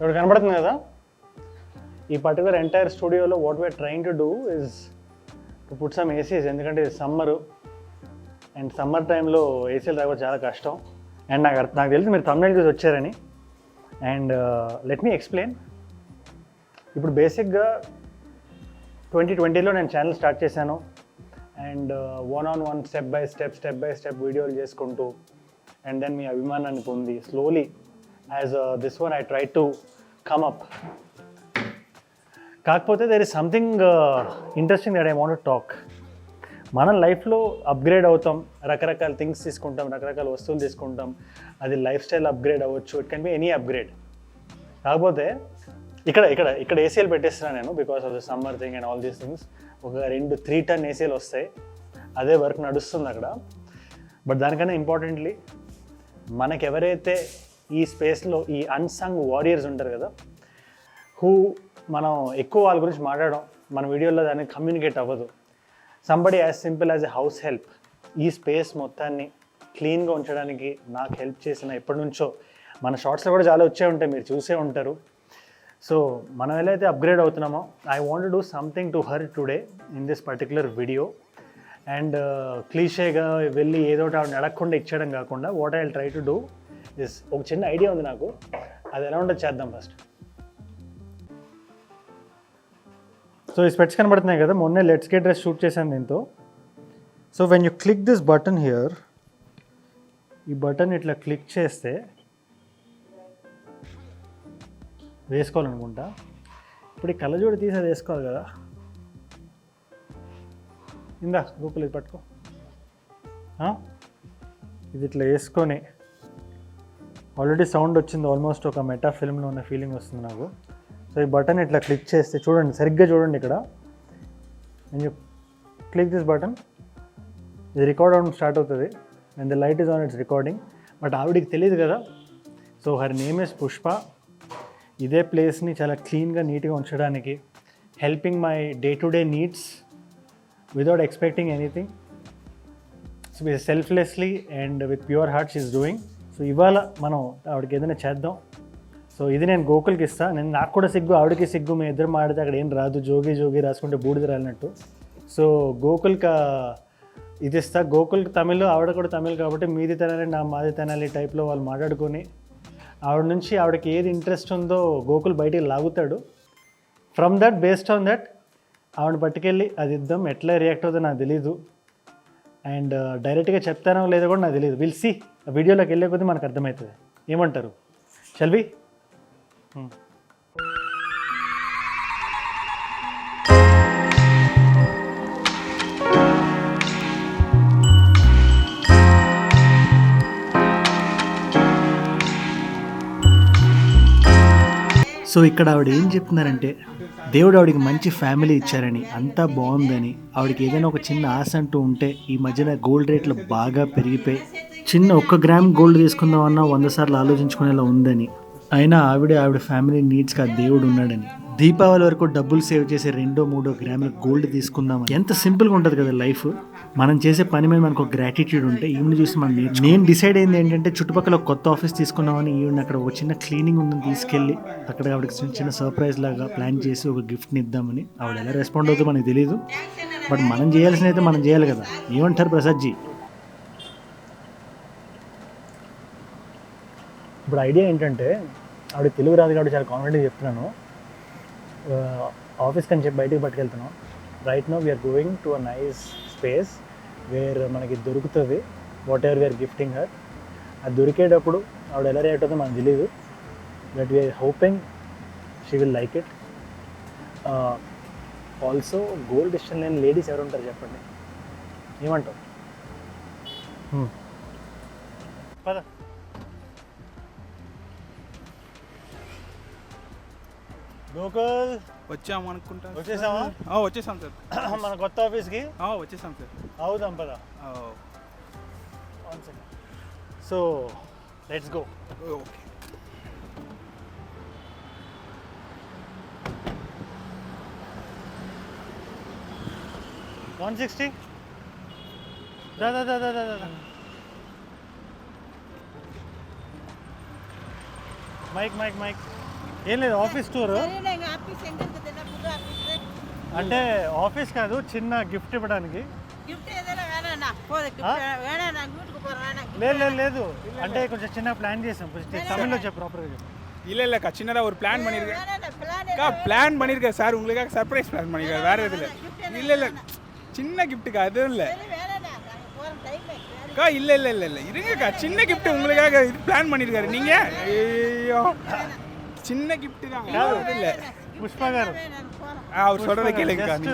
ఇక్కడ కనబడుతుంది కదా, ఈ పర్టికులర్ ఎంటైర్ స్టూడియోలో what we're trying to do is to put some ACs. ఎందుకంటే ఇది సమ్మరు, అండ్ సమ్మర్ టైంలో ఏసీలు రాకపోతే చాలా కష్టం. అండ్ నాకు తెలిసి మీరు తమిళ చూసి వచ్చారని. And let me explain. ఇప్పుడు బేసిక్గా 2020లో నేను ఛానల్ స్టార్ట్ చేశాను. And 1-on-1 step by step వీడియోలు చేసుకుంటూ అండ్ దెన్ మీ అభిమానాన్ని పొంది slowly as this one I try to come up. కాకపోతే there is something interesting that I want to talk. మనం లైఫ్లో అప్గ్రేడ్ అవుతాం, రకరకాల థింగ్స్ తీసుకుంటాం, రకరకాల వస్తువులు తీసుకుంటాం. అది లైఫ్ స్టైల్ అప్గ్రేడ్ అవ్వచ్చు, it can be any upgrade. కాకపోతే ఇక్కడ ఏసీలు పెట్టేస్తున్నాను నేను because of the summer thing and all these things. ఒక 2-3 టన్ ఏసీలు వస్తాయి, అదే వర్క్ నడుస్తుంది అక్కడ. బట్ దానికన్నా ఇంపార్టెంట్లీ మనకెవరైతే ఈ స్పేస్లో ఈ అన్సంగ్ వారియర్స్ ఉంటారు కదా, మనం ఎక్కువ వాళ్ళ గురించి మాట్లాడడం, మన వీడియోలో దాన్ని కమ్యూనికేట్ అవ్వదు. Somebody as simple as a house help ఈ స్పేస్ మొత్తాన్ని క్లీన్గా ఉంచడానికి నాకు హెల్ప్ చేసిన ఎప్పటి నుంచో, మన షార్ట్స్లో కూడా చాలా వచ్చే ఉంటాయి, మీరు చూసే ఉంటారు. సో మనం ఎలా అయితే అప్గ్రేడ్ అవుతున్నామో, I want to do something to her today in this particular video. And క్లీషేగా వెళ్ళి ఏదో ఆవిడని అడగకుండా ఇచ్చేయడం కాకుండా what I will try to do is, ఒక చిన్న ఐడియా ఉంది నాకు, అది ఎలా ఉండదు చేద్దాం ఫస్ట్. సో ఈ స్పెట్స్ కనబడుతున్నాయి కదా, మొన్నే లెట్స్ గెట్ డ్రెస్ షూట్ చేశాను దీంతో. So when you click this button here, ఈ బటన్ ఇట్లా క్లిక్ చేస్తే వేసుకోవాలనుకుంటా. ఇప్పుడు ఈ కళ్ళజోడు తీసి అది వేసుకోవాలి కదా. ఇందా గూగుల్ ఇది పట్టుకో. ఇది ఇట్లా వేసుకొని ఆల్రెడీ సౌండ్ వచ్చింది, ఆల్మోస్ట్ ఒక మెటా ఫిల్మ్లో ఉన్న ఫీలింగ్ వస్తుంది నాకు. సో ఈ బటన్ ఇట్లా క్లిక్ చేస్తే చూడండి, సరిగ్గా చూడండి ఇక్కడ. నేను క్లిక్ దిస్ బటన్, ఇది రికార్డ్ అవ్వడం స్టార్ట్ అవుతుంది and the light is on it's recording. But ఆవిడికి తెలియదు కదా. So her name is Pushpa. ఇదే ప్లేస్ని చాలా క్లీన్గా నీట్గా ఉంచడానికి, helping my day to day needs without expecting anything. So selflessly and with pure heart she is doing. So ఇవాళ మనం ఆవిడకి ఏదైనా చేద్దాం. సో ఇది నేను గోకుల్కి ఇస్తాను. నాకు కూడా సిగ్గు, ఆవిడకి సిగ్గు, మేము ఇద్దరు మాడితే అక్కడ ఏం రాదు, జోగి రాసుకుంటే బూడిద రాలినట్టు. సో గోకుల్కి ఇది ఇస్తా. గోకుల్కి తమిళ్, ఆవిడ కూడా తమిళ్ కాబట్టి మీది తినాలి మాది తినాలి టైప్లో వాళ్ళు మాట్లాడుకొని, ఆవిడ నుంచి ఆవిడకి ఏది ఇంట్రెస్ట్ ఉందో గోకుల్ బయటికి లాగుతాడు. From that, based on that ఆవిడ పట్టుకెళ్ళి అది ఇద్దాం. ఎట్లా రియాక్ట్ అవుతుందో నాకు తెలీదు, అండ్ డైరెక్ట్గా చెప్తానో లేదో కూడా నాకు తెలియదు. Will see. ఆ వీడియోలోకి వెళ్ళే కొద్దీ మనకు అర్థమవుతుంది. ఏమంటారు? Shall we? సో ఇక్కడ ఆవిడ ఏం చెప్తున్నారంటే, దేవుడు ఆవిడకి మంచి ఫ్యామిలీ ఇచ్చారని, అంతా బాగుందని, ఆవిడకి ఏదైనా ఒక చిన్న ఆశ అంటూ ఉంటే, ఈ మధ్యన గోల్డ్ రేట్లు బాగా పెరిగిపోయి చిన్న 1 గ్రామ్ గోల్డ్ తీసుకుందామన్నా 100 సార్లు ఆలోచించుకునేలా ఉందని, అయినా ఆవిడ ఫ్యామిలీ నీడ్స్కి ఆ దేవుడు ఉన్నాడని, దీపావళి వరకు డబ్బులు సేవ్ చేసి 2-3 గ్రాముల గోల్డ్ తీసుకుందామని. ఎంత సింపుల్గా ఉంటుంది కదా లైఫ్. మనం చేసే పని మీద మనకు ఒక గ్రాటిట్యూడ్ ఉంటే ఈవిని చూసి మనం నేను డిసైడ్ అయింది ఏంటంటే, చుట్టుపక్కల ఒక కొత్త ఆఫీస్ తీసుకున్నామని, ఈవిని అక్కడ ఒక చిన్న క్లీనింగ్ ఉందని తీసుకెళ్ళి అక్కడ ఆవిడకి చిన్న సర్ప్రైజ్ లాగా ప్లాన్ చేసి ఒక గిఫ్ట్ని ఇద్దామని. ఆవిడ ఎలా రెస్పాండ్ అవుతుందో మనకు తెలియదు, బట్ మనం చేయాల్సినైతే మనం చేయాలి కదా. ఏమంటారు ప్రసాద్జీ? ఇప్పుడు ఐడియా ఏంటంటే, ఆవిడ తెలుగు రాదు కాబట్టి చాలా కాన్ఫిడెంట్గా చెప్తున్నాను. ఆఫీస్కి అని చెప్పి బయటికి పట్టుకెళ్తున్నాం. Right now we are going to a nice space where మనకి దొరుకుతుంది whatever we are gifting her. అది దొరికేటప్పుడు ఆవిడ ఎలా రియాక్ట్ అవుతుందో మనకు తెలియదు, but we are hoping she will like it. Also gold ఇష్టం లేని లేడీస్ ఎవరు ఉంటారు చెప్పండి? ఏమంటావు? పద. గోకుల్ వచ్చాము అనుకుంటా. వచ్చేసామా? వచ్చేసాం సార్. మన కొత్త ఆఫీస్కి వచ్చేసాం సార్. అవుదాం పద. So let's go. Okay. $160. Da. Mike. ఏం లేదు ఆఫీస్ టూర్ ஆஃபீஸ் எங்க இருக்குதுன்னா புது ஆஃபீஸ் అంటే ఆఫీస్ కాదు చిన్న గిఫ్ట్ ఇవ్వడానికి. గిఫ్ట్ ఏదైనా వేణా పోదు గిఫ్ట్ వేణా నాకు వీటికి పోరు వేణా లేదు అంటే కొంచెం చిన్న ప్లాన్ చేసాం. కొంచెం తమిళ్లో చెప్పు, ప్రాపర్గా చెప్పు. இல்லைக்கா சின்னதாக ஒரு பிளான் பண்ணியிருக்கேன் வேணா பிளான் அக்கா பிளான் பண்ணியிருக்கேன் சார் உங்களுக்காக சர்ப்ரைஸ் பிளான் பண்ணியிருக்கேன் வேறு எதுவும் இல்லை சின்ன கிஃப்ட்டுக்கா அது இல்லை வேணா நாங்க போற டைம் அக்கா இல்லை இருங்கக்கா சின்ன கிஃப்ட் உங்களுக்காக இது பிளான் பண்ணியிருக்காரு நீங்கள் ஐயோ சின்ன கிஃப்ட் தான் அது இல்லை పుష్ప గారు அவர் சொல்கிறத கேளுங்கக்கா జస్ట్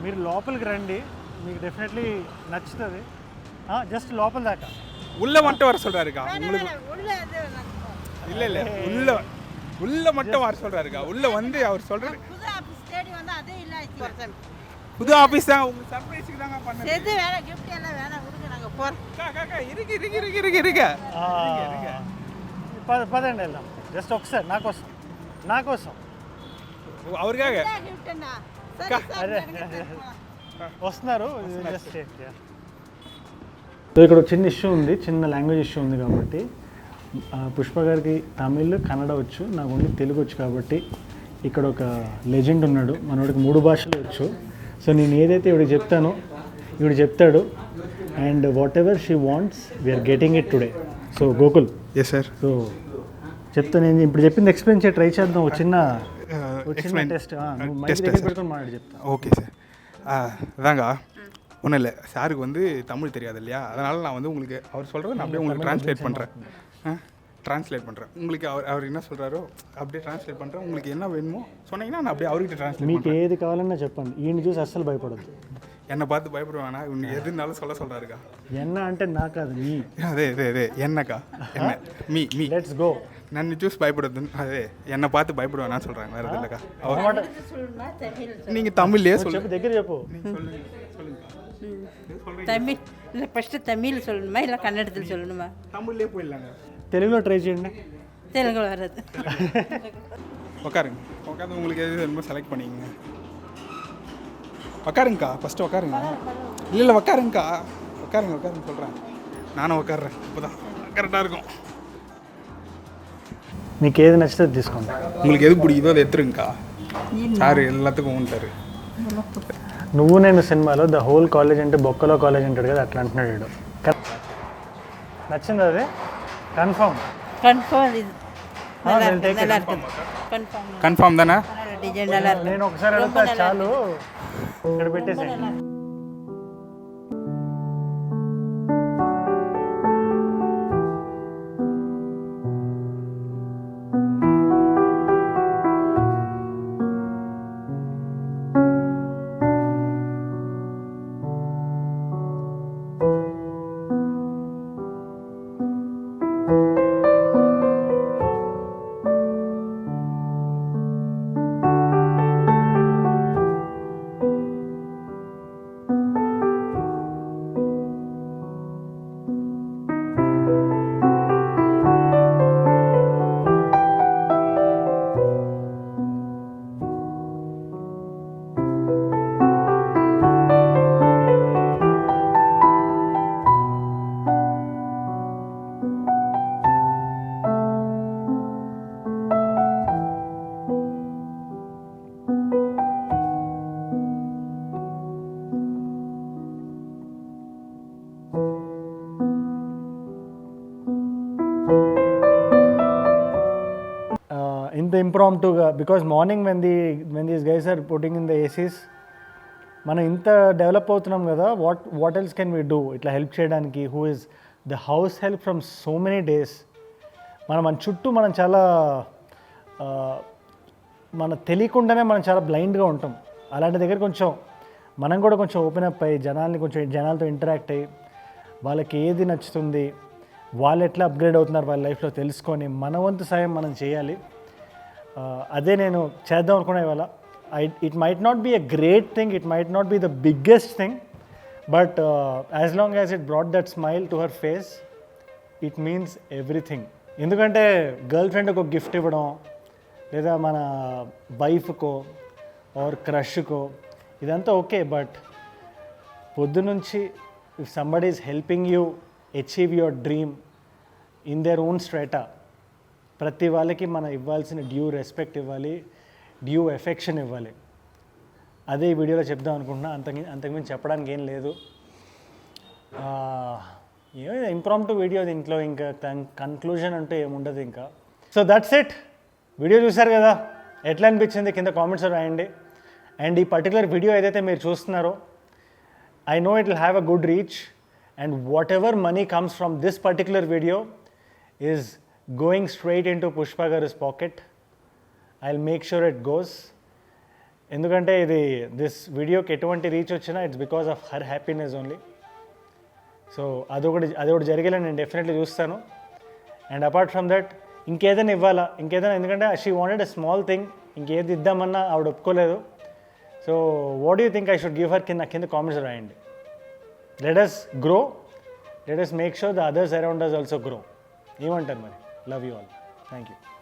మీరు లోపలికి రండి, మీకు డెఫినెట్లీ నచ్చుతుంది. జస్ట్ లోపల దాకా உள்ள மட்டும் வர சொல்கிறாருக்கா உங்களுக்கு உள்ள அது இல்லை உள்ள மட்டும் வர சொல்கிறாருக்கா உள்ள வந்து அவர் சொல்கிறது புது ஆஃபீஸ் தேடி வந்து அதே இல்ல ஆச்சு புது ஆஃபீஸ் தான் உங்களுக்கு சர்ப்ரைஸுக்கு தாங்க பண்ணேன் எது வேணா கிஃப்ட் எல்லாம் வேணா கொடுங்க நாங்க போறோம் அக்கா இருக்கு పదండి వెళ్దాం. జస్ట్ ఒకసారి నా కోసం அவருக்காக గిఫ్ట్ అన్నా సరే వస్తున్నారు. జస్ట్ సో ఇక్కడ ఒక చిన్న ఇష్యూ ఉంది, చిన్న లాంగ్వేజ్ ఇష్యూ ఉంది. కాబట్టి పుష్ప గారికి తమిళ్ కన్నడ వచ్చు, నాకు ఓన్లీ తెలుగు వచ్చు. కాబట్టి ఇక్కడ ఒక లెజెండ్ ఉన్నాడు, మనోడికి 3 భాషలు వచ్చు. సో నేను ఏదైతే ఇవిడికి చెప్తానో ఇవిడు చెప్తాడు. And whatever she wants we're getting it today. So Gokul, yes sir. So చెప్తాను, నేను ఇప్పుడు చెప్పింది ఎక్స్ప్లెయిన్ చేసి ట్రై చేద్దాం. ఒక చిన్న టెస్ట్ పెట్టుకొని మాట్లాడి చెప్తా. Okay sir. அதாங்க ஒன்றும் இல்லை, சாருக்கு வந்து தமிழ் தெரியாது இல்லையா, அதனால் நான் வந்து உங்களுக்கு அவர் சொல்கிறத நான் அப்படியே உங்களுக்கு ட்ரான்ஸ்லேட் பண்ணுறேன். உங்களுக்கு அவர் என்ன சொல்கிறாரோ அப்படியே ட்ரான்ஸ்லேட் பண்ணுறேன். உங்களுக்கு என்ன வேணுமோ சொன்னீங்கன்னா நான் அப்படியே அவர்கிட்ட ட்ரான்ஸ்லேட் మీకు ఏది కావాలన్నా చెప్పండి, ఈయన చూసి అస్సలు భయపడద్దు. என்னை பார்த்து பயப்படுவானா, இவங்க எது இருந்தாலும் சொல்கிறாருக்கா. ఎన్న అంటే నా కాదు, నీ. అదే என்னக்கா என்ன மீ లెట్స్ గో. నన్ను చూసి భయపడద్దు, అదే என்னை பார்த்து பயப்படுவானா சொல்கிறாங்க, வேறு எது இல்லைக்கா. சொல்லுமா தமிழ் நீங்கள் தமிழ்லேயே చెప్పు, దగ్గర చెప్పు. தமிழ் இல்லை ஃபஸ்ட்டு தமிழ் சொல்லணுமா இல்லை கன்னடத்தில் சொல்லணுமா? தமிழ்லேயே போயிடலாங்க. తెలుగులో ట్రై చేయండి. தெலுங்குல வர்றது. உட்காருங்க, உட்காந்து உங்களுக்கு எது வேணுமோ செலக்ட் பண்ணிக்கங்க. உட்காருங்கக்கா, ஃபஸ்ட்டு உட்காருங்க. இல்லை உட்காருங்கக்கா, உட்காருங்க சொல்கிறேன். நானும் உட்காடுறேன், இப்போ தான் கரெக்டாக இருக்கும். మీకు ఏది నచ్చితే తీసుకోండి. உங்களுக்கு எது பிடிக்குதோ அதை எடுத்துருங்கக்கா. சார் எல்லாத்துக்கும் ఉంటారు. నువ్వు నేను సినిమాలో ద హోల్ కాలేజ్ అంటే బొక్కలో కాలేజ్ అంటాడు కదా, అట్లా అంటున్నాడు వీడు. నచ్చింది అది? కన్ఫర్మ్ இது நல்லா இருக்கு. కన్ఫామ్ தானே? డిజైన్ நல்லா இருக்கு. నేను ఒకసారి అడుగుతా చాలు, ఇక్కడ పెట్టేసి. ఇంత ఇంప్రాంప్టుగా, because morning when these guys are putting in the ACs, మనం ఇంత డెవలప్ అవుతున్నాం కదా, what else can we do ఇట్లా హెల్ప్ చేయడానికి? Who is the house help from so many days. మన చుట్టూ మనం చాలా మన తెలియకుండానే మనం చాలా బ్లైండ్గా ఉంటాం. అలాంటి దగ్గర కొంచెం మనం కూడా కొంచెం ఓపెన్ అప్ అయ్యి జనాలతో ఇంటరాక్ట్ అయ్యి వాళ్ళకి ఏది నచ్చుతుంది, వాళ్ళు ఎట్లా అప్గ్రేడ్ అవుతున్నారు వాళ్ళ లైఫ్లో తెలుసుకొని మన వంతు సాయం మనం చేయాలి. అదే నేను చేద్దాం అనుకున్నా ఇవాళ. It might not be a great thing, it might not be the biggest thing, but as long as it brought that smile to her face, it means everything. ఎందుకంటే గర్ల్ ఫ్రెండ్కి ఒక గిఫ్ట్ ఇవ్వడం, లేదా మన వైఫ్కో ఆర్ క్రష్కో, ఇదంతా ఓకే. బట్ పొద్దునుంచి if somebody is helping you achieve your dream in their own strata, ప్రతి వాళ్ళకి మనం ఇవ్వాల్సిన డ్యూ రెస్పెక్ట్ ఇవ్వాలి, డ్యూ ఎఫెక్షన్ ఇవ్వాలి. అదే ఈ వీడియోలో చెప్దాం అనుకుంటున్నా. అంతకుమించి చెప్పడానికి ఏం లేదు. ఇంప్రాంప్టు వీడియో దీంట్లో ఇంకా కన్క్లూజన్ అంటే ఏముండదు ఇంకా. So that's it. వీడియో చూసారు కదా, ఎట్లా అనిపించింది కింద కామెంట్స్ రాయండి. అండ్ ఈ పర్టికులర్ వీడియో ఏదైతే మీరు చూస్తున్నారో, I know it will have a good reach, and whatever money comes from this particular video is going straight into Pushpa Garu's pocket. I'll make sure it goes. ఎందుకంటే ఇది this వీడియోకి ఎటువంటి reach వచ్చినా it's because of her happiness only. So అదొకటి జరిగేలా నేను definitely చూస్తాను. And apart from that ఇంకేదైనా ఇవ్వాలా, ఎందుకంటే she wanted a small thing, ఇంకేది ఇద్దామన్నా ఆవిడ ఒప్పుకోలేదు. So what you think I should give her కింద కామెంట్స్ రాయండి. Let us grow, let us make sure the others around us also grow. ఏమంటారు మరి? Love you all. Thank you.